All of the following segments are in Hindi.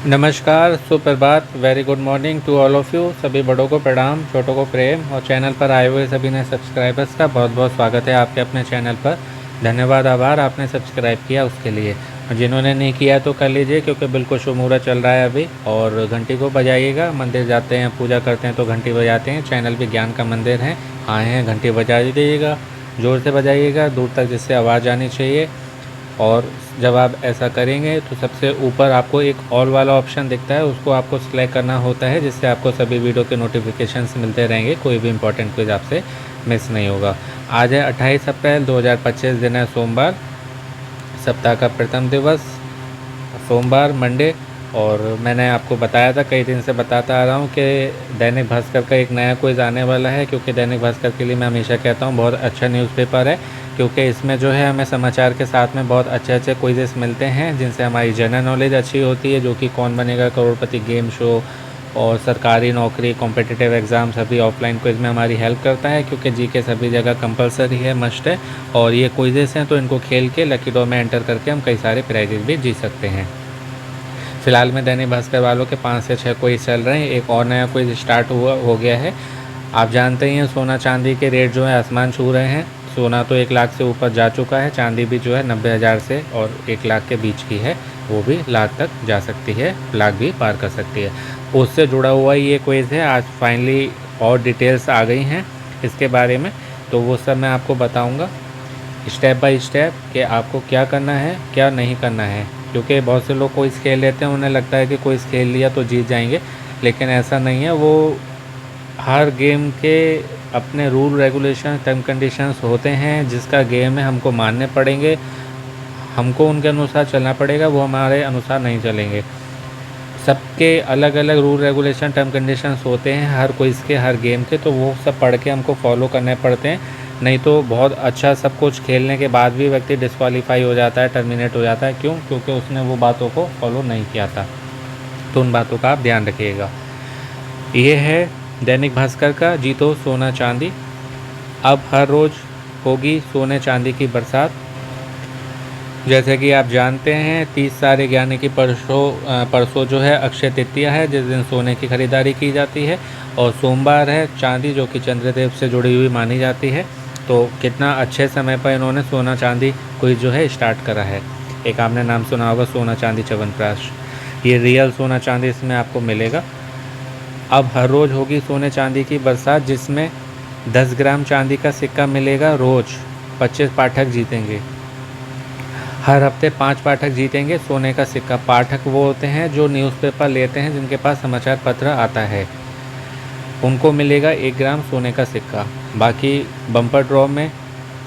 नमस्कार, सुप्रभात, very good morning to all of you. सभी बड़ों को प्रणाम, छोटों को प्रेम और चैनल पर आए हुए सभी नए सब्सक्राइबर्स का बहुत बहुत स्वागत है आपके अपने चैनल पर। धन्यवाद, आभार आपने सब्सक्राइब किया उसके लिए। और जिन्होंने नहीं किया तो कर लीजिए, क्योंकि बिल्कुल शुभ मुहूर्त चल रहा है अभी। और घंटी को बजाइएगा, मंदिर जाते हैं पूजा करते हैं तो घंटी बजाते हैं। चैनल भी ज्ञान का मंदिर है, आए हैं, घंटी बजा दीजिएगा, ज़ोर से बजाइएगा, दूर तक जिससे आवाज़ आनी चाहिए। और जब आप ऐसा करेंगे तो सबसे ऊपर आपको एक ऑल वाला ऑप्शन दिखता है, उसको आपको सिलेक्ट करना होता है, जिससे आपको सभी वीडियो के नोटिफिकेशंस मिलते रहेंगे, कोई भी इंपॉर्टेंट क्विज आपसे मिस नहीं होगा। आज है 28 अप्रैल 2025, दिन है सोमवार, सप्ताह का प्रथम दिवस, सोमवार मंडे। और मैंने आपको बताया था, कई दिन से बताता आ रहा हूँ कि दैनिक भास्कर का एक नया क्विज़ आने वाला है, क्योंकि दैनिक भास्कर के लिए मैं हमेशा कहता हूँ बहुत अच्छा न्यूज़पेपर है, क्योंकि इसमें जो है हमें समाचार के साथ में बहुत अच्छे अच्छे क्विज़ेस मिलते हैं, जिनसे हमारी जनरल नॉलेज अच्छी होती है, जो कि कौन बनेगा करोड़पति गेम शो और सरकारी नौकरी, कॉम्पिटिटिव एग्ज़ाम, सभी ऑफलाइन क्विज़ में हमारी हेल्प करता है, क्योंकि जीके सभी जगह कंपलसरी है, मस्ट है। और ये क्विज़ेस हैं तो इनको खेल के लकी ड्रॉ में एंटर करके हम कई सारे प्राइजेस भी जीत सकते हैं। फ़िलहाल में दैनिक भास्कर वालों के 5 से 6 क्विज़ चल रहे हैं, एक और नया क्विज़ स्टार्ट हो गया है। आप जानते ही हैं सोना चांदी के रेट जो है आसमान छू रहे हैं। सोना तो 1 लाख से ऊपर जा चुका है, चांदी भी जो है 90,000 से और 1 लाख के बीच की है, वो भी लाख तक जा सकती है, लाख भी पार कर सकती है। उससे जुड़ा हुआ ये क्विज़ है। आज फाइनली और डिटेल्स आ गई हैं इसके बारे में, तो वो सब मैं आपको बताऊँगा स्टेप बाय स्टेप कि आपको क्या करना है, क्या नहीं करना है। क्योंकि बहुत से लोग क्विज़ खेल लेते हैं, उन्हें लगता है कि क्विज़ खेल लिया तो जीत जाएंगे, लेकिन ऐसा नहीं है। वो हर गेम के अपने रूल रेगुलेशन टर्म कंडीशंस होते हैं, जिसका गेम है हमको मानने पड़ेंगे, हमको उनके अनुसार चलना पड़ेगा, वो हमारे अनुसार नहीं चलेंगे। सबके अलग अलग रूल रेगुलेशन टर्म कंडीशंस होते हैं हर क्विज़ के, हर गेम के, तो वो सब पढ़ के हमको फॉलो करने पड़ते हैं। नहीं तो बहुत अच्छा सब कुछ खेलने के बाद भी व्यक्ति डिस्क्वालीफाई हो जाता है, टर्मिनेट हो जाता है। क्यों? क्योंकि उसने वो बातों को फॉलो नहीं किया था। तो उन बातों का आप ध्यान रखिएगा। ये है दैनिक भास्कर का जीतो सोना चांदी। अब हर रोज़ होगी सोने चांदी की बरसात। जैसे कि आप जानते हैं 30 तारीख यानी कि परसों जो है अक्षय तृतीया है, जिस दिन सोने की खरीदारी की जाती है। और सोमवार है चांदी, जो कि चंद्रदेव से जुड़ी हुई मानी जाती है। तो कितना अच्छे समय पर इन्होंने सोना चांदी कोई जो है स्टार्ट करा है। एक आपने नाम सुना होगा सोना चांदी च्यवनप्राश, ये रियल सोना चांदी इसमें आपको मिलेगा। अब हर रोज़ होगी सोने चांदी की बरसात, जिसमें 10 ग्राम चांदी का सिक्का मिलेगा रोज़। 25 पाठक जीतेंगे। हर हफ्ते 5 पाठक जीतेंगे सोने का सिक्का। पाठक वो होते हैं जो न्यूज़पेपर लेते हैं, जिनके पास समाचार पत्र आता है, उनको मिलेगा 1 ग्राम सोने का सिक्का। बाकी बम्पर ड्रॉ में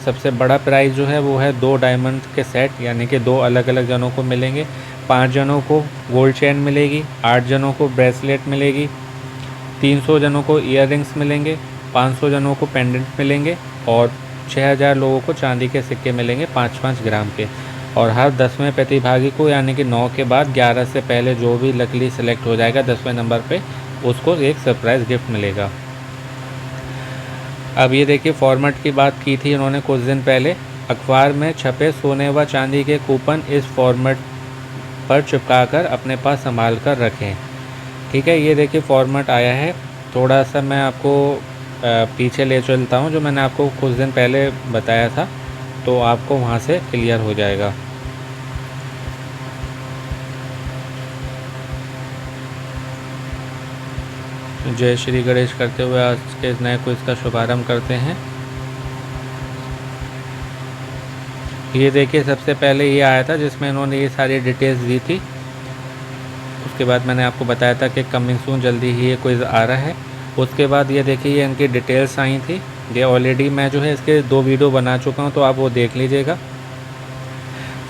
सबसे बड़ा प्राइज़ जो है वो है 2 डायमंड के सेट, यानी कि 2 अलग अलग जनों को मिलेंगे। 5 जनों को गोल्ड चेन मिलेगी, 8 जनों को ब्रेसलेट मिलेगी, 300 जनों को ईयर रिंग्स मिलेंगे, 500 जनों को पेंडेंट मिलेंगे और 6000 लोगों को चांदी के सिक्के मिलेंगे 5-5 ग्राम के। और हर 10वें प्रतिभागी को, यानी कि 9 के बाद 11 से पहले जो भी लकीली सेलेक्ट हो जाएगा 10वें नंबर पे, उसको एक सरप्राइज़ गिफ्ट मिलेगा। अब ये देखिए फॉर्मेट की बात की थी इन्होंने कुछ दिन पहले। अखबार में छपे सोने व चांदी के कूपन इस फॉर्मेट पर चिपका कर अपने पास संभाल कर रखें। ठीक है, ये देखिए फॉर्मेट आया है। थोड़ा सा मैं आपको पीछे ले चलता हूँ, जो मैंने आपको कुछ दिन पहले बताया था, तो आपको वहाँ से क्लियर हो जाएगा। जय श्री गणेश करते हुए आज के इस नए क्विज़ का शुभारंभ करते हैं। ये देखिए सबसे पहले ये आया था, जिसमें इन्होंने ये सारी डिटेल्स दी थी। उसके बाद मैंने आपको बताया था कि कमिंग सून, जल्दी ही ये क्विज़ आ रहा है। उसके बाद ये देखिए ये इनकी डिटेल्स आई थी। ये ऑलरेडी मैं जो है इसके 2 वीडियो बना चुका हूँ, तो आप वो देख लीजिएगा।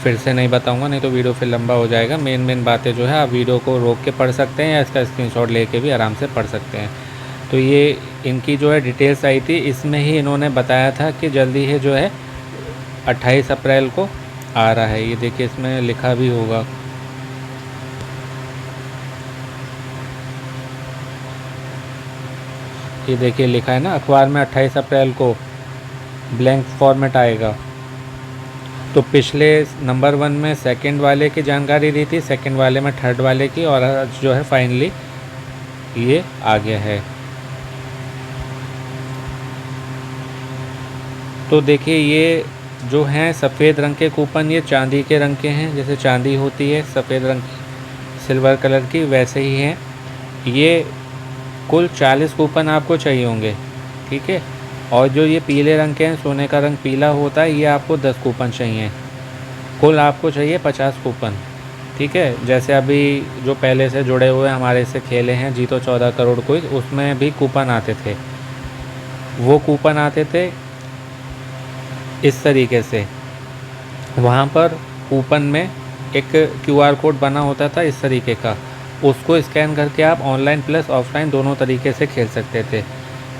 फिर से नहीं बताऊंगा, नहीं तो वीडियो फिर लंबा हो जाएगा। मेन बातें जो है आप वीडियो को रोक के पढ़ सकते हैं, या इसका स्क्रीनशॉट लेके भी आराम से पढ़ सकते हैं। तो ये इनकी जो है डिटेल्स आई थी, इसमें ही इन्होंने बताया था कि जल्दी ही जो है 28 अप्रैल को आ रहा है। ये देखिए इसमें लिखा भी होगा। ये देखिए लिखा है ना अखबार में 28 अप्रैल को ब्लैंक फॉर्मेट आएगा। तो पिछले नंबर 1 में सेकंड वाले की जानकारी दी थी, सेकंड वाले में थर्ड वाले की, और आज जो है फाइनली ये आ गया है। तो देखिए ये जो हैं सफ़ेद रंग के कूपन, ये चांदी के रंग के हैं, जैसे चांदी होती है सफ़ेद रंग की, सिल्वर कलर की, वैसे ही हैं। ये कुल 40 कूपन आपको चाहिए होंगे, ठीक है। और जो ये पीले रंग के हैं, सोने का रंग पीला होता है, ये आपको 10 कूपन चाहिए। कुल आपको चाहिए 50 कूपन, ठीक है। जैसे अभी जो पहले से जुड़े हुए हमारे से खेले हैं जीतो 14 करोड़ क्विज, उसमें भी कूपन आते थे। वो कूपन आते थे इस तरीके से, वहाँ पर कूपन में एक QR कोड बना होता था इस तरीके का, उसको स्कैन करके आप ऑनलाइन प्लस ऑफलाइन दोनों तरीके से खेल सकते थे,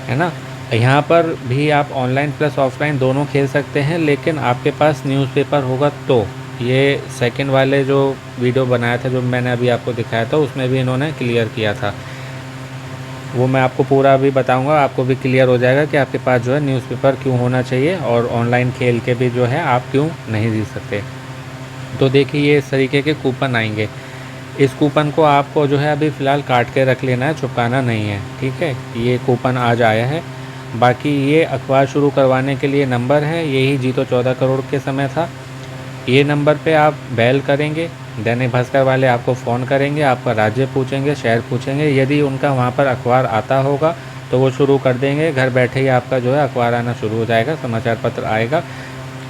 है ना। यहाँ पर भी आप ऑनलाइन प्लस ऑफलाइन दोनों खेल सकते हैं, लेकिन आपके पास न्यूज़पेपर होगा तो। ये सेकंड वाले जो वीडियो बनाया था, जो मैंने अभी आपको दिखाया था, उसमें भी इन्होंने क्लियर किया था। वो मैं आपको पूरा अभी बताऊंगा, आपको भी क्लियर हो जाएगा कि आपके पास जो है न्यूज़पेपर क्यों होना चाहिए, और ऑनलाइन खेल के भी जो है आप क्यों नहीं जीत सकते। तो देखिए ये इस तरीके के कूपन आएंगे। इस कूपन को आपको जो है अभी फ़िलहाल काट के रख लेना है, चिपकाना नहीं है, ठीक है। ये कूपन आज आया है। बाकी ये अखबार शुरू करवाने के लिए नंबर है, यही जीतो 14 करोड़ के समय था। ये नंबर पे आप बेल करेंगे, दैनिक भास्कर वाले आपको फ़ोन करेंगे, आपका राज्य पूछेंगे, शहर पूछेंगे, यदि उनका वहाँ पर अखबार आता होगा तो वो शुरू कर देंगे। घर बैठे ही आपका जो है अखबार आना शुरू हो जाएगा, समाचार पत्र आएगा,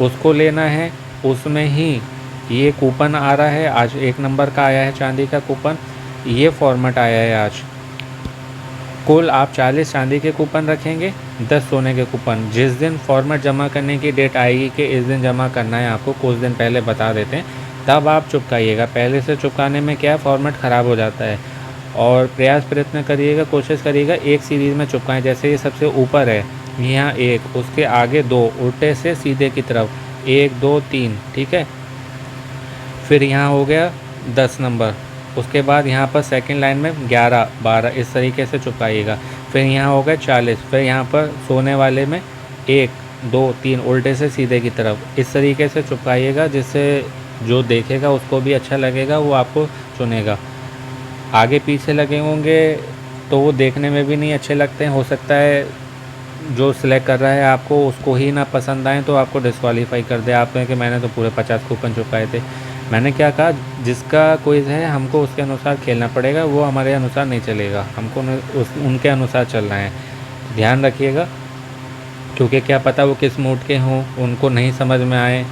उसको लेना है। उसमें ही ये कूपन आ रहा है, आज 1 नंबर का आया है चांदी का कूपन, ये फॉर्मेट आया है आज। कुल आप 40 चांदी के कूपन रखेंगे, 10 सोने के कूपन। जिस दिन फॉर्मेट जमा करने की डेट आएगी कि इस दिन जमा करना है आपको, कुछ दिन पहले बता देते हैं, तब आप चिपकाइएगा। पहले से चिपकाने में क्या है, फॉर्मेट ख़राब हो जाता है। और प्रयत्न करिएगा, कोशिश करिएगा एक सीरीज़ में चिपकाएं। जैसे ये सबसे ऊपर है, यहाँ 1, उसके आगे 2, उल्टे से सीधे की तरफ 1 2 3, ठीक है। फिर यहाँ हो गया 10 नंबर, उसके बाद यहाँ पर सेकंड लाइन में 11 12 इस तरीके से चिपकाइएगा। फिर यहाँ हो गए 40, फिर यहाँ पर सोने वाले में 1 2 3 उल्टे से सीधे की तरफ, इस तरीके से चिपकाइएगा, जिससे जो देखेगा उसको भी अच्छा लगेगा, वो आपको चुनेगा। आगे पीछे लगे होंगे तो वो देखने में भी नहीं अच्छे लगते हैं, हो सकता है जो सिलेक्ट कर रहा है आपको उसको ही ना पसंद आए तो आपको डिस्क्वालीफाई कर दे। आप कहें कि मैंने तो पूरे 50 कूपन चिपकाए थे। मैंने क्या कहा, जिसका क्विज़ है हमको उसके अनुसार खेलना पड़ेगा, वो हमारे अनुसार नहीं चलेगा, हमको उनके अनुसार चलना है। ध्यान रखिएगा, क्योंकि क्या पता वो किस मूड के हों, उनको नहीं समझ में आए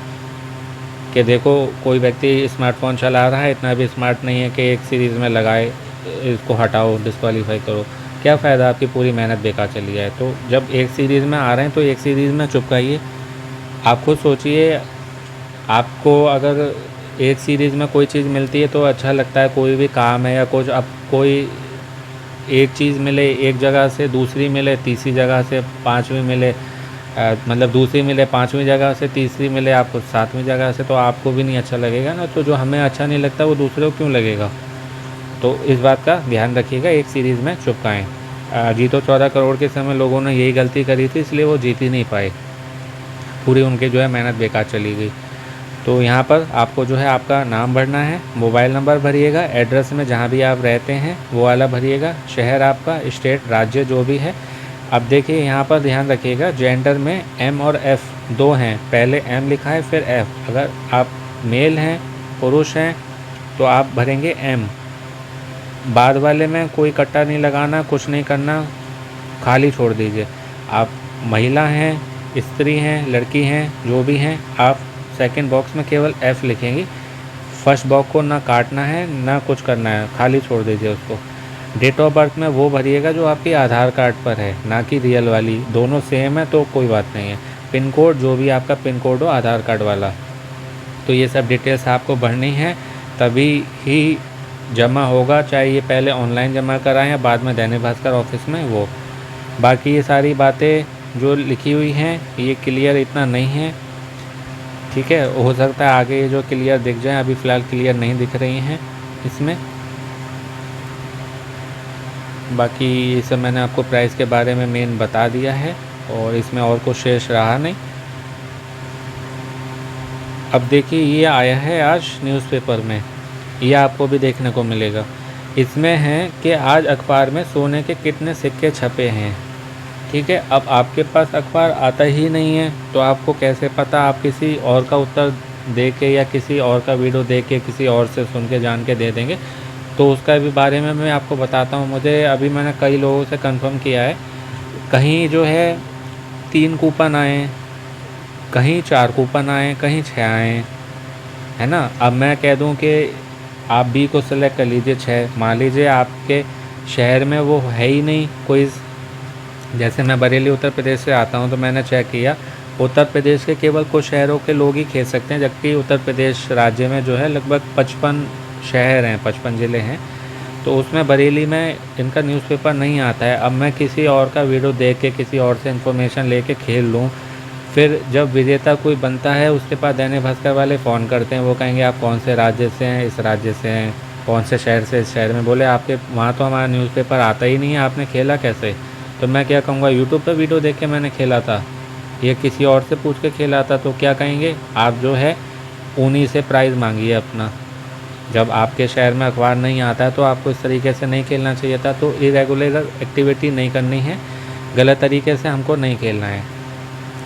कि देखो कोई व्यक्ति स्मार्टफोन चला रहा है, इतना भी स्मार्ट नहीं है कि एक सीरीज़ में लगाए, इसको हटाओ, डिस्क्वालीफाई करो। क्या फ़ायदा, आपकी पूरी मेहनत बेकार चली जाए। तो जब एक सीरीज़ में आ रहे हैं तो एक सीरीज़ में चिपकाइए। आप खुद सोचिए, आपको अगर एक सीरीज़ में कोई चीज़ मिलती है तो अच्छा लगता है, कोई भी काम है या कुछ, अब कोई एक चीज़ मिले एक जगह से, दूसरी मिले तीसरी जगह से, पाँचवीं मिले, मतलब दूसरी मिले पाँचवीं जगह से, तीसरी मिले आपको सातवीं जगह से, तो आपको भी नहीं अच्छा लगेगा ना। तो जो हमें अच्छा नहीं लगता वो दूसरे को क्यों लगेगा। तो इस बात का ध्यान रखिएगा, एक सीरीज़ में चिपकाएँ। जीतो 14 करोड़ के समय लोगों ने यही गलती करी थी, इसलिए वो जीत ही नहीं पाए, पूरी उनकी जो है मेहनत बेकार चली गई। तो यहाँ पर आपको जो है आपका नाम भरना है, मोबाइल नंबर भरिएगा, एड्रेस में जहाँ भी आप रहते हैं वो वाला भरिएगा, शहर आपका, स्टेट, राज्य जो भी है। अब देखिए यहाँ पर ध्यान रखिएगा, जेंडर में M और F 2 हैं, पहले M लिखा है फिर F। अगर आप मेल हैं, पुरुष हैं, तो आप भरेंगे M। बाद वाले में कोई कट्टा नहीं लगाना, कुछ नहीं करना, खाली छोड़ दीजिए। आप महिला हैं, स्त्री हैं, लड़की हैं, जो भी हैं, आप सेकंड बॉक्स में केवल F लिखेंगी। फर्स्ट बॉक्स को ना काटना है ना कुछ करना है, खाली छोड़ दीजिए उसको। डेट ऑफ बर्थ में वो भरिएगा जो आपके आधार कार्ड पर है, ना कि रियल वाली। दोनों सेम है तो कोई बात नहीं है। पिन कोड जो भी आपका पिन कोड हो आधार कार्ड वाला। तो ये सब डिटेल्स आपको भरनी है, तभी ही जमा होगा, चाहे ये पहले ऑनलाइन जमा कराएं या बाद में दैनिक भास्कर ऑफिस में वो। बाकी ये सारी बातें जो लिखी हुई हैं ये क्लियर इतना नहीं है, ठीक है। हो सकता है आगे ये जो क्लियर दिख जाए, अभी फ़िलहाल क्लियर नहीं दिख रही हैं इसमें। बाकी ये सब मैंने आपको प्राइस के बारे में मेन बता दिया है, और इसमें और कुछ शेष रहा नहीं। अब देखिए ये आया है आज न्यूज़पेपर में, ये आपको भी देखने को मिलेगा। इसमें है कि आज अखबार में सोने के कितने सिक्के छपे हैं। ठीक है, अब आपके पास अखबार आता ही नहीं है तो आपको कैसे पता, आप किसी और का उत्तर दे के या किसी और का वीडियो देख के किसी और से सुन के जान के दे देंगे। तो उसका भी बारे में मैं आपको बताता हूँ। मुझे अभी मैंने कई लोगों से कंफर्म किया है, कहीं जो है 3 कूपन आए, कहीं 4 कूपन आए, कहीं 6 आए, है ना। अब मैं कह दूं कि आप बी को सेलेक्ट कर लीजिए 6, मान लीजिए आपके शहर में वो है ही नहीं कोई। जैसे मैं बरेली उत्तर प्रदेश से आता हूं तो मैंने चेक किया, उत्तर प्रदेश के केवल कुछ शहरों के लोग ही खेल सकते हैं, जबकि उत्तर प्रदेश राज्य में जो है लगभग 55 शहर हैं, 55 ज़िले हैं। तो उसमें बरेली में इनका न्यूज़पेपर नहीं आता है। अब मैं किसी और का वीडियो देख के किसी और से इन्फॉर्मेशन लेके खेल लूँ, फिर जब विजेता कोई बनता है उसके बाद दैनिक भास्कर वाले फ़ोन करते हैं, वो कहेंगे आप कौन से राज्य से हैं, इस राज्य से हैं, कौन से शहर से, इस शहर में। बोले आपके वहाँ तो हमारा न्यूज़पेपर आता ही नहीं है, आपने खेला कैसे। तो मैं क्या कहूँगा, यूट्यूब पर वीडियो देख के मैंने खेला था, ये किसी और से पूछ के खेला था। तो क्या कहेंगे, आप जो है उन्हीं से प्राइज़ मांगिए अपना। जब आपके शहर में अखबार नहीं आता है तो आपको इस तरीके से नहीं खेलना चाहिए था। तो इरेगुलर एक्टिविटी नहीं करनी है, गलत तरीके से हमको नहीं खेलना है।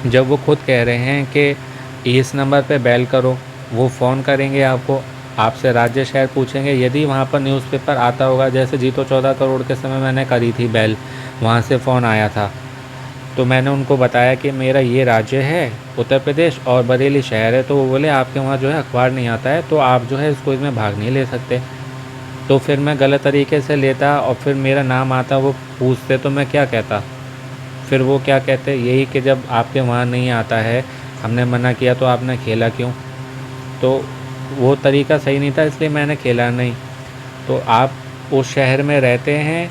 जब वो खुद कह रहे हैं कि इस नंबर पे बेल करो, वो फ़ोन करेंगे आपको, आपसे राज्य शहर पूछेंगे, यदि वहाँ पर न्यूज़पेपर आता होगा, जैसे जीतो 14 करोड़ के समय मैंने करी थी बेल, वहाँ से फ़ोन आया था। तो मैंने उनको बताया कि मेरा ये राज्य है उत्तर प्रदेश और बरेली शहर है। तो वो बोले आपके वहाँ जो है अखबार नहीं आता है, तो आप जो है इसको इसमें भाग नहीं ले सकते। तो फिर मैं गलत तरीके से लेता और फिर मेरा नाम आता, वो पूछते तो मैं क्या कहता। फिर वो क्या कहते, यही कि जब आपके वहाँ नहीं आता है, हमने मना किया तो आपने खेला क्यों। तो वो तरीका सही नहीं था, इसलिए मैंने खेला नहीं। तो आप उस शहर में रहते हैं,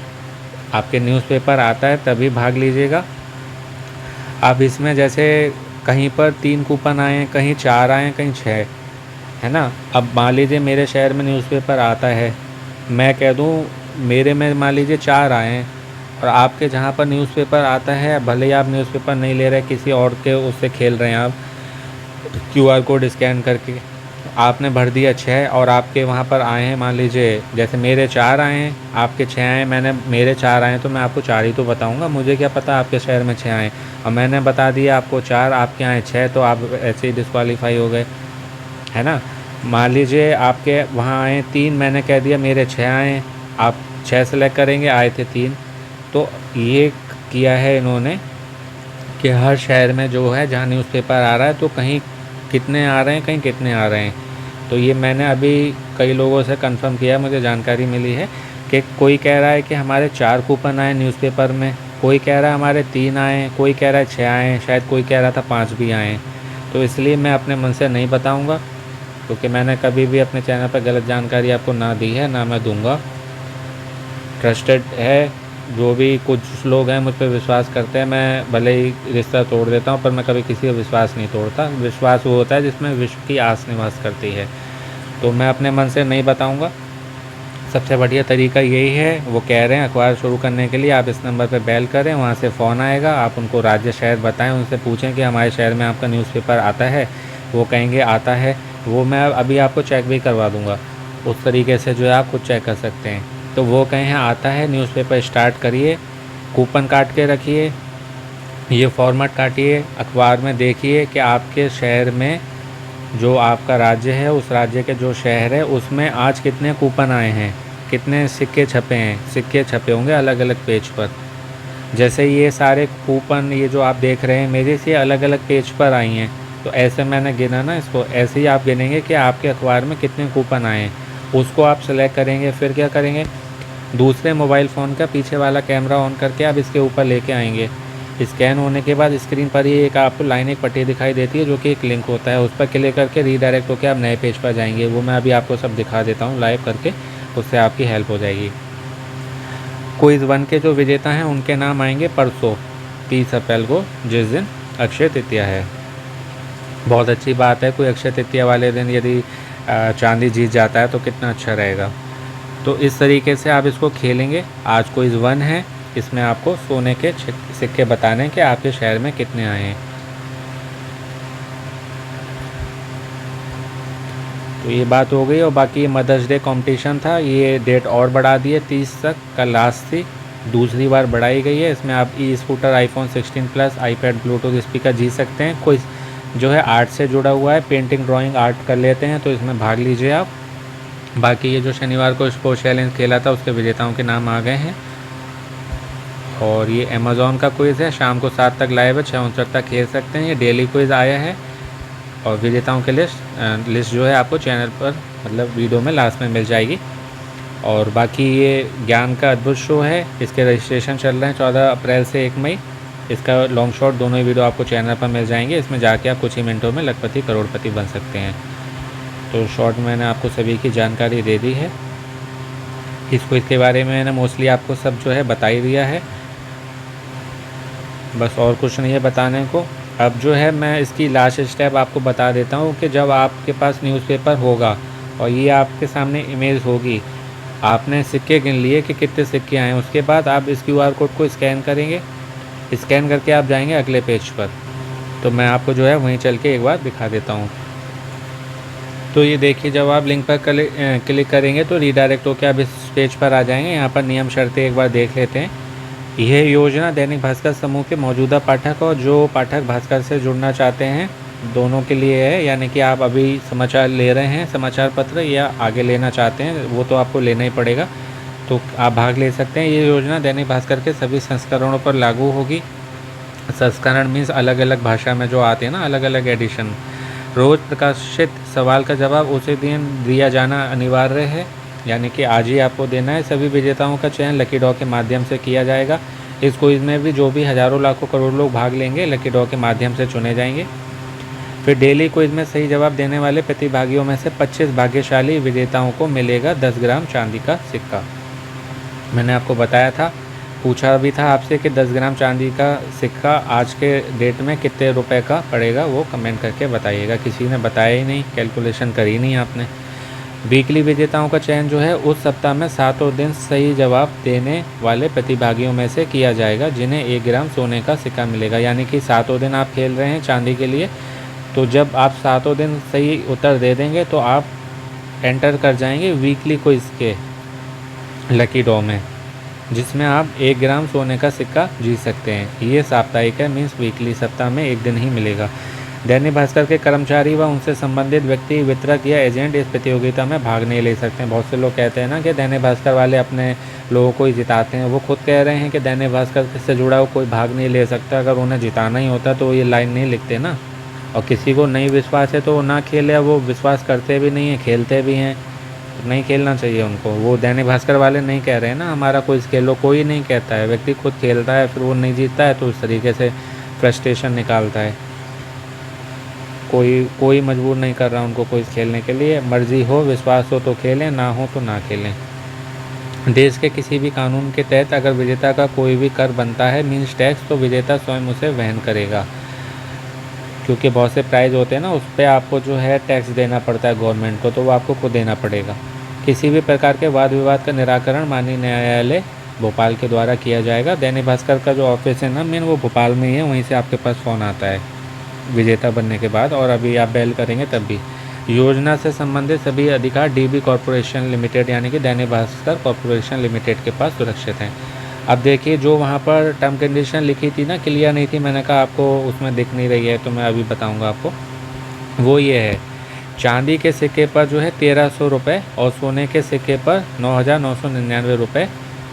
आपके न्यूज़पेपर आता है तभी भाग लीजिएगा। अब इसमें जैसे कहीं पर 3 कूपन आए हैं, कहीं 4 आए हैं, कहीं 6, है ना। अब मान लीजिए मेरे शहर में न्यूज़पेपर आता है, मैं कह दूँ मेरे में मान लीजिए 4 आए हैं, और आपके जहाँ पर न्यूज़पेपर आता है, भले ही आप न्यूज़पेपर नहीं ले रहे, किसी और के उससे खेल रहे हैं, आप क्यूआर कोड स्कैन करके आपने भर दिया 6, और आपके वहाँ पर आए हैं, मान लीजिए जैसे मेरे 4 आए हैं, आपके 6 आए हैं, मेरे 4 आए हैं, तो मैं आपको 4 ही तो बताऊँगा, मुझे क्या पता आपके शहर में 6 आए। और मैंने बता दिया आपको 4, आपके आए 6, तो आप ऐसे ही डिस्क्वालीफाई हो गए, है ना। मान लीजिए आपके वहाँ आए 3, मैंने कह दिया मेरे 6 आए हैं, आप 6 सेलेक्ट करेंगे, आए थे 3। तो ये किया है इन्होंने कि हर शहर में जो है जहाँ न्यूज़पेपर आ रहा है, तो कहीं कितने आ रहे हैं, कहीं कितने आ रहे हैं। तो ये मैंने अभी कई लोगों से कंफर्म किया, मुझे जानकारी मिली है कि कोई कह रहा है कि हमारे 4 कूपन आए न्यूज़पेपर में, कोई कह रहा है हमारे 3 आए, कोई कह रहा है 6 आए, शायद कोई कह रहा था 5 भी आए। तो इसलिए मैं अपने मन से नहीं बताऊँगा, क्योंकि मैंने कभी भी अपने चैनल पर गलत जानकारी आपको ना दी है, ना मैं दूँगा। ट्रस्टेड है, जो भी कुछ लोग हैं मुझ पर विश्वास करते हैं, मैं भले ही रिश्ता तोड़ देता हूँ, पर मैं कभी किसी का विश्वास नहीं तोड़ता। विश्वास वो होता है जिसमें विश्व की आस निवास करती है। तो मैं अपने मन से नहीं बताऊँगा। सबसे बढ़िया तरीका यही है, वो कह रहे हैं अखबार शुरू करने के लिए आप इस नंबर पर बेल करें, वहाँ से फ़ोन आएगा, आप उनको राज्य शहर बताएं, उनसे पूछें कि हमारे शहर में आपका न्यूज़पेपर आता है, वो कहेंगे आता है। वो मैं अभी आपको चेक भी करवा दूँगा, उस तरीके से जो है आप खुद चेक कर सकते हैं। तो वो कहें आता है, न्यूज़पेपर स्टार्ट करिए, कूपन काट के रखिए, ये फॉर्मेट काटिए, अखबार में देखिए कि आपके शहर में जो आपका राज्य है, उस राज्य के जो शहर है उसमें आज कितने कूपन आए हैं, कितने सिक्के छपे हैं। सिक्के छपे होंगे अलग अलग पेज पर। जैसे ये सारे कूपन ये जो आप देख रहे हैं मेरे से अलग अलग पेज पर आई हैं, तो ऐसे मैंने गिना ना इसको, ऐसे ही आप गिनेंगे कि आपके अखबार में कितने कूपन आए हैं, उसको आप सेलेक्ट करेंगे। फिर क्या करेंगे, दूसरे मोबाइल फ़ोन का पीछे वाला कैमरा ऑन करके आप इसके ऊपर लेके आएंगे। स्कैन होने के बाद स्क्रीन पर ही एक आपको लाइन एक पट्टी दिखाई देती है, जो कि एक लिंक होता है, उस पर क्लिक करके रीडायरेक्ट होकर आप नए पेज पर जाएंगे। वो मैं अभी आपको सब दिखा देता हूँ लाइव करके, उससे आपकी हेल्प हो जाएगी। क्विज़ 1 के जो विजेता हैं उनके नाम आएंगे परसों 30 अप्रैल को, जिस दिन अक्षय तृतीया है। बहुत अच्छी बात है, कोई अक्षय तृतीया वाले दिन यदि चांदी जीत जाता है तो कितना अच्छा रहेगा। तो इस तरीके से आप इसको खेलेंगे। आज क्विज़ 1 है, इसमें आपको सोने के सिक्के बताने हैं कि आपके शहर में कितने आए हैं। तो ये बात हो गई। और बाकी ये मदर्स डे कंपटीशन था, ये डेट और बढ़ा दी है 30 तक, कल लास्ट थी, दूसरी बार बढ़ाई गई है। इसमें आप e scooter, iPhone 16 plus, iPad, Bluetooth speaker जीत सकते हैं। कोई जो है आर्ट से जुड़ा हुआ है, पेंटिंग ड्राइंग आर्ट कर लेते हैं तो इसमें भाग लीजिए आप। बाकी ये जो शनिवार को स्पोर्ट्स चैलेंज खेला था उसके विजेताओं के नाम आ गए हैं। और ये अमेज़ॉन का क्विज़ है, शाम को 7 तक लाइव है, 6:59 तक खेल सकते हैं। ये डेली क्विज़ आया है और विजेताओं की लिस्ट जो है आपको चैनल पर मतलब वीडियो में लास्ट में मिल जाएगी। और बाकी ये ज्ञान का अद्भुत शो है, इसके रजिस्ट्रेशन चल रहे हैं 14 अप्रैल से 1 मई। इसका लॉन्ग शॉट दोनों ही वीडियो आपको चैनल पर मिल जाएंगे। इसमें जाके आप कुछ ही मिनटों में लखपति करोड़पति बन सकते हैं। तो शॉर्ट मैंने आपको सभी की जानकारी दे दी है। इस क्विज़ के बारे में मैंने मोस्टली आपको सब जो है बता ही दिया है, बस और कुछ नहीं है बताने को। अब जो है मैं इसकी लास्ट स्टेप आपको बता देता हूँ कि जब आपके पास न्यूज़पेपर होगा और ये आपके सामने इमेज होगी, आपने सिक्के गिन लिए कि कितने सिक्के आए, उसके बाद आप इस QR कोड को स्कैन करेंगे। स्कैन करके आप जाएंगे अगले पेज पर। तो मैं आपको जो है वहीं चल के एक बार दिखा देता हूँ। तो ये देखिए, जब आप लिंक पर क्लिक करेंगे तो रीडायरेक्ट होकर आप इस पेज पर आ जाएंगे। यहाँ पर नियम शर्तें एक बार देख लेते हैं। यह योजना दैनिक भास्कर समूह के मौजूदा पाठक और जो पाठक भास्कर से जुड़ना चाहते हैं दोनों के लिए है। यानी कि आप अभी समाचार ले रहे हैं, समाचार पत्र, या आगे लेना चाहते हैं, वो तो आपको लेना ही पड़ेगा, तो आप भाग ले सकते हैं। ये योजना दैनिक भास्कर के सभी संस्करणों पर लागू होगी। संस्करण मीन्स अलग अलग भाषा में जो आते हैं ना, अलग अलग एडिशन। रोज़ प्रकाशित सवाल का जवाब उसी दिन दिया जाना अनिवार्य है, यानी कि आज ही आपको देना है। सभी विजेताओं का चयन लकी ड्रॉ के माध्यम से किया जाएगा। इस क्विज़ में भी जो भी हज़ारों लाखों करोड़ लोग भाग लेंगे लकी ड्रॉ के माध्यम से चुने जाएंगे। फिर डेली क्विज़ में सही जवाब देने वाले प्रतिभागियों में से 25 भाग्यशाली विजेताओं को मिलेगा 10 ग्राम चांदी का सिक्का। मैंने आपको बताया था, पूछा भी था आपसे कि 10 ग्राम चांदी का सिक्का आज के डेट में कितने रुपए का पड़ेगा, वो कमेंट करके बताइएगा। किसी ने बताया ही नहीं, कैलकुलेशन करी नहीं आपने। वीकली विजेताओं का चयन जो है उस सप्ताह में 7 दिन सही जवाब देने वाले प्रतिभागियों में से किया जाएगा, जिन्हें 1 ग्राम सोने का सिक्का मिलेगा। यानी कि 7 दिन आप खेल रहे हैं चांदी के लिए, तो जब आप 7 दिन सही उत्तर दे देंगे तो आप एंटर कर जाएंगे वीकली क्विज़ के लकी ड्रॉ में, जिसमें आप 1 ग्राम सोने का सिक्का जीत सकते हैं। ये साप्ताहिक है, मीन्स वीकली, सप्ताह में 1 दिन ही मिलेगा। दैनिक भास्कर के कर्मचारी व उनसे संबंधित व्यक्ति, वितरक या एजेंट इस प्रतियोगिता में भाग नहीं ले सकते हैं। बहुत से लोग कहते हैं ना कि दैनिक भास्कर वाले अपने लोगों को ही जिताते हैं। वो खुद कह रहे हैं कि दैनिक भास्कर से जुड़ा हुआ कोई भाग नहीं ले सकता। अगर उन्हें जिताना ही होता तो ये लाइन नहीं लिखते ना। और किसी को नहीं विश्वास है तो वो ना खेले, वो विश्वास करते भी नहीं हैं, खेलते भी हैं, तो नहीं खेलना चाहिए उनको। वो दैनिक भास्कर वाले नहीं कह रहे हैं ना हमारा कोई खेलो, कोई नहीं कहता है। व्यक्ति खुद खेलता है, फिर वो नहीं जीतता है तो उस तरीके से फ्रस्ट्रेशन निकालता है। कोई मजबूर नहीं कर रहा उनको कोई खेलने के लिए। मर्जी हो, विश्वास हो तो खेलें, ना हो तो ना खेलें। देश के किसी भी कानून के तहत अगर विजेता का कोई भी कर बनता है, मीन्स टैक्स, तो विजेता स्वयं उसे वहन करेगा। क्योंकि बहुत से प्राइज़ होते हैं ना, उस पर आपको जो है टैक्स देना पड़ता है गवर्नमेंट को, तो वो आपको खुद देना पड़ेगा। किसी भी प्रकार के वाद विवाद का निराकरण माननीय न्यायालय भोपाल के द्वारा किया जाएगा। दैनिक भास्कर का जो ऑफिस है ना मेन, वो भोपाल में ही है, वहीं से आपके पास फ़ोन आता है विजेता बनने के बाद, और अभी आप बेल करेंगे तब भी। योजना से संबंधित सभी अधिकार DB कॉरपोरेशन लिमिटेड यानी कि दैनिक भास्कर कॉरपोरेशन लिमिटेड के पास सुरक्षित हैं। अब देखिए, जो वहाँ पर टर्म कंडीशन लिखी थी ना, क्लियर नहीं थी, मैंने कहा आपको उसमें दिख नहीं रही है तो मैं अभी बताऊँगा आपको। वो ये है, चांदी के सिक्के पर जो है 1300 रुपये और सोने के सिक्के पर 9999 रुपये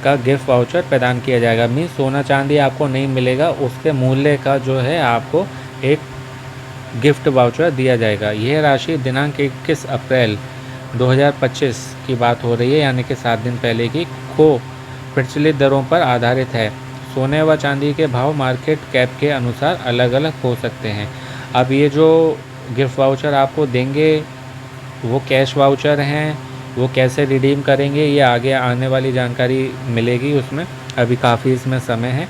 का गिफ्ट वाउचर प्रदान किया जाएगा। मीन सोना चांदी आपको नहीं मिलेगा, उसके मूल्य का जो है आपको एक गिफ्ट वाउचर दिया जाएगा। यह राशि दिनांक 21 अप्रैल 2025 की बात हो रही है, यानी कि 7 दिन पहले की, को प्रचलित दरों पर आधारित है। सोने व चांदी के भाव मार्केट कैप के अनुसार अलग अलग हो सकते हैं। अब ये जो गिफ्ट वाउचर आपको देंगे वो कैश वाउचर हैं, वो कैसे रिडीम करेंगे ये आगे आने वाली जानकारी मिलेगी उसमें, अभी काफ़ी इसमें समय है।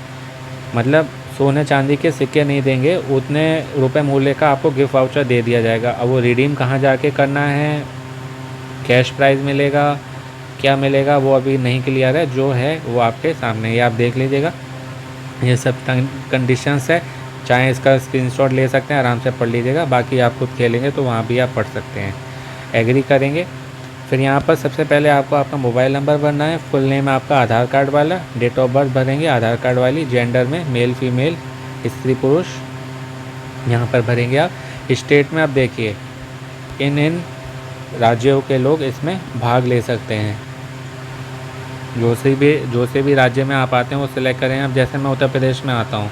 मतलब सोने चांदी के सिक्के नहीं देंगे, उतने रुपए मूल्य का आपको गिफ्ट वाउचर दे दिया जाएगा। अब वो रिडीम कहाँ जाके करना है, कैश प्राइज़ मिलेगा, क्या मिलेगा, वो अभी नहीं क्लियर है। जो है वो आपके सामने ही, आप देख लीजिएगा। ये सब कंडीशंस है, चाहे इसका स्क्रीनशॉट ले सकते हैं, आराम से पढ़ लीजिएगा। बाकी आप खुद खेलेंगे तो वहाँ भी आप पढ़ सकते हैं। एग्री करेंगे। फिर यहाँ पर सबसे पहले आपको आपका मोबाइल नंबर भरना है, फुल नेम आपका आधार कार्ड वाला, डेट ऑफ बर्थ भरेंगे आधार कार्ड वाली, जेंडर में मेल फीमेल स्त्री पुरुष यहाँ पर भरेंगे आप। स्टेट में आप देखिए इन राज्यों के लोग इसमें भाग ले सकते हैं। जो से भी राज्य में आप आते हैं वो सिलेक्ट करें। अब जैसे मैं उत्तर प्रदेश में आता हूँ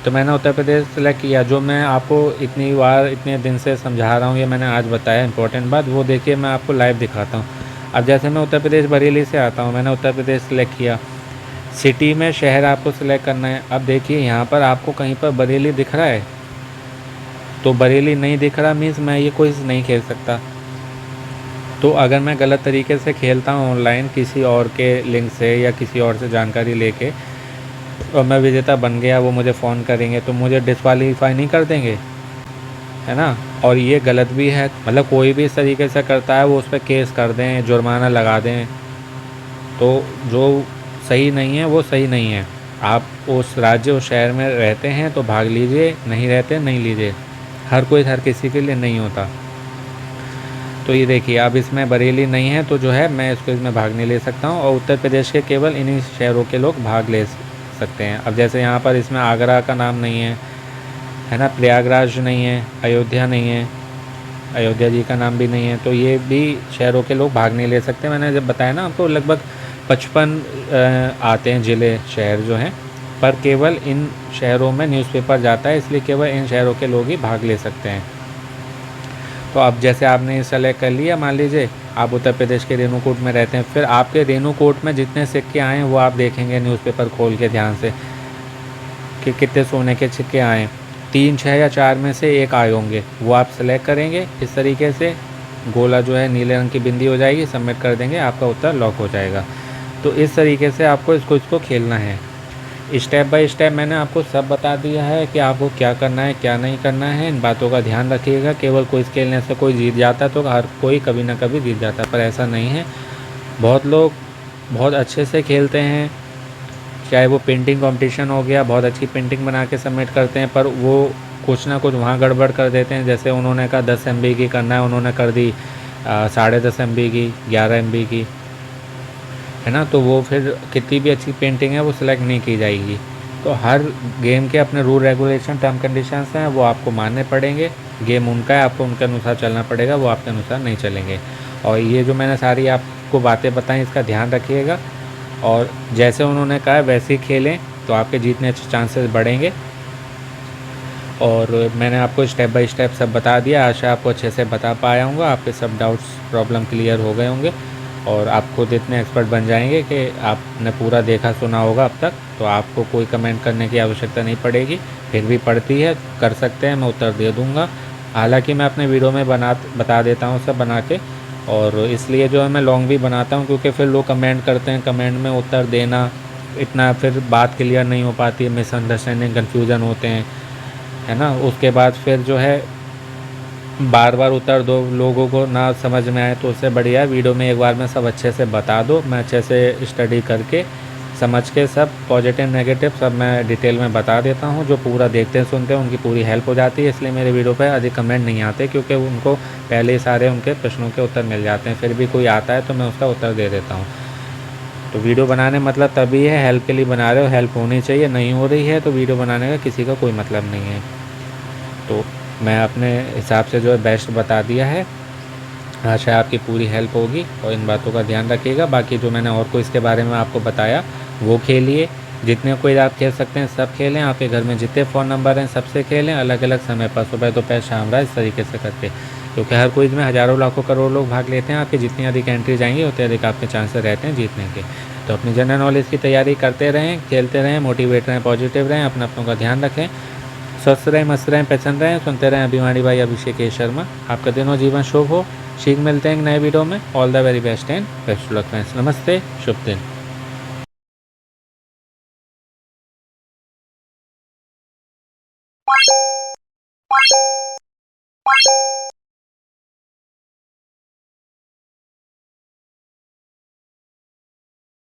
तो मैंने उत्तर प्रदेश सेलेक्ट किया। जो मैं आपको इतनी बार इतने दिन से समझा रहा हूँ, ये मैंने आज बताया इंपॉर्टेंट बात, वो देखिए मैं आपको लाइव दिखाता हूँ। अब जैसे मैं उत्तर प्रदेश बरेली से आता हूँ, मैंने उत्तर प्रदेश सेलेक्ट किया। सिटी में शहर आपको सिलेक्ट करना है। अब देखिए यहाँ पर आपको कहीं पर बरेली दिख रहा है, तो बरेली नहीं दिख रहा मीन्स मैं ये क्विज़ नहीं खेल सकता। तो अगर मैं गलत तरीके से खेलता हूँ ऑनलाइन किसी और के लिंक से या किसी और से जानकारी लेके और मैं विजेता बन गया, वो मुझे फ़ोन करेंगे तो मुझे डिस्क्वालीफाई नहीं कर देंगे, है ना। और ये गलत भी है, मतलब कोई भी इस तरीके से करता है वो उस पर केस कर दें, जुर्माना लगा दें। तो जो सही नहीं है वो सही नहीं है। आप उस राज्य उस शहर में रहते हैं तो भाग लीजिए, नहीं रहते नहीं लीजिए। हर कोई हर किसी के लिए नहीं होता। तो ये देखिए अब इसमें बरेली नहीं है तो जो है मैं इसको इसमें भाग नहीं ले सकता हूँ, और उत्तर प्रदेश के केवल इन्हीं शहरों के लोग भाग ले सकते हैं। अब जैसे यहाँ पर इसमें आगरा का नाम नहीं है ना, प्रयागराज नहीं है, अयोध्या नहीं है, अयोध्या जी का नाम भी नहीं है, तो ये भी शहरों के लोग भाग नहीं ले सकते। मैंने जब बताया ना आपको लगभग 55 आते हैं ज़िले शहर जो हैं, पर केवल इन शहरों में न्यूज़पेपर जाता है, इसलिए केवल इन शहरों के लोग ही भाग ले सकते हैं। तो अब जैसे आपने सेलेक्ट कर लिया, मान लीजिए आप उत्तर प्रदेश के रेणुकूट में रहते हैं, फिर आपके रेणुकूट में जितने सिक्के आए हैं वो आप देखेंगे न्यूज़पेपर खोल के ध्यान से कि कितने सोने के सिक्के आए। 3, 6 या 4 में से एक आए होंगे, वो आप सेलेक्ट करेंगे। इस तरीके से गोला जो है नीले रंग की बिंदी हो जाएगी, सबमिट कर देंगे, आपका उत्तर लॉक हो जाएगा। तो इस तरीके से आपको इसको खेलना है। स्टेप बाय स्टेप मैंने आपको सब बता दिया है कि आपको क्या करना है क्या नहीं करना है। इन बातों का ध्यान रखिएगा। केवल क्विज़ खेलने से कोई जीत जाता तो हर कोई कभी ना कभी जीत जाता, पर ऐसा नहीं है। बहुत लोग बहुत अच्छे से खेलते हैं, चाहे वो पेंटिंग कंपटीशन हो गया, बहुत अच्छी पेंटिंग बना के सबमिट करते हैं, पर वो कुछ ना कुछ वहाँ गड़बड़ कर देते हैं। जैसे उन्होंने कहा 10 MB की करना है, उन्होंने कर दी 10.5 MB की, 11 MB की, है ना। तो वो फिर कितनी भी अच्छी पेंटिंग है वो सिलेक्ट नहीं की जाएगी। तो हर गेम के अपने रूल रेगुलेशन टर्म कंडीशंस हैं, वो आपको मानने पड़ेंगे। गेम उनका है, आपको उनके अनुसार चलना पड़ेगा, वो आपके अनुसार नहीं चलेंगे। और ये जो मैंने सारी आपको बातें बताई इसका ध्यान रखिएगा, और जैसे उन्होंने कहा वैसे ही खेलें तो आपके जीतने के चांसेस बढ़ेंगे। और मैंने आपको स्टेप बाय स्टेप सब बता दिया। आशा आपको अच्छे से बता पाया हूँ, आपके सब डाउट्स प्रॉब्लम क्लियर हो गए होंगे, और आप खुद इतने एक्सपर्ट बन जाएंगे कि आपने पूरा देखा सुना होगा अब तक, तो आपको कोई कमेंट करने की आवश्यकता नहीं पड़ेगी। फिर भी पड़ती है, कर सकते हैं, मैं उत्तर दे दूँगा। हालांकि मैं अपने वीडियो में बता देता हूँ सब बना के, और इसलिए जो है मैं लॉन्ग भी बनाता हूँ, क्योंकि फिर लोग कमेंट करते हैं, कमेंट में उत्तर देना इतना फिर बात क्लियर नहीं हो पाती है, मिसअंडरस्टैंडिंग कन्फ्यूज़न होते हैं, है ना। उसके बाद फिर जो है बार बार उत्तर दो, लोगों को ना समझ में आए, तो उससे बढ़िया वीडियो में एक बार में सब अच्छे से बता दो। मैं अच्छे से स्टडी करके समझ के सब पॉजिटिव नेगेटिव सब मैं डिटेल में बता देता हूँ। जो पूरा देखते हैं सुनते हैं उनकी पूरी हेल्प हो जाती है, इसलिए मेरे वीडियो पे अधिक कमेंट नहीं आते, क्योंकि उनको पहले ही सारे उनके प्रश्नों के उत्तर मिल जाते हैं। फिर भी कोई आता है तो मैं उसका उत्तर दे देता हूँ। तो वीडियो बनाने मतलब तभी है, हेल्प के लिए बना रहे हो, हेल्प होनी चाहिए। नहीं हो रही है तो वीडियो बनाने का किसी का कोई मतलब नहीं है। तो मैं अपने हिसाब से जो है बेस्ट बता दिया है। आशा आपकी पूरी हेल्प होगी, और इन बातों का ध्यान रखिएगा। बाकी जो मैंने और को इसके बारे में आपको बताया वो खेलिए, जितने कोई आप खेल सकते हैं सब खेलें। आपके घर में जितने फ़ोन नंबर हैं सबसे खेलें, अलग अलग समय पर, सुबह दोपहर शाम रात, इस तरीके से करके, क्योंकि हर क्विज़ में हज़ारों लाखों करोड़ लोग भाग लेते हैं। आपकी जितनी अधिक एंट्री जाएंगी उतने अधिक आपके चांसेस रहते हैं जीतने के। तो अपनी जनरल नॉलेज की तैयारी करते रहें, खेलते रहें, मोटिवेट रहें, पॉजिटिव रहें, अपनों का ध्यान रखें, स्वस्थ रहें, मस्त रहें, पसंद रहें, सुनते रहें अभिमानी भाई अभिषेक शर्मा। आपका दिन और जीवन शुभ हो। शीघ्र मिलते हैं एक नए वीडियो में। All the very best and best luck friends. नमस्ते, शुभ दिन।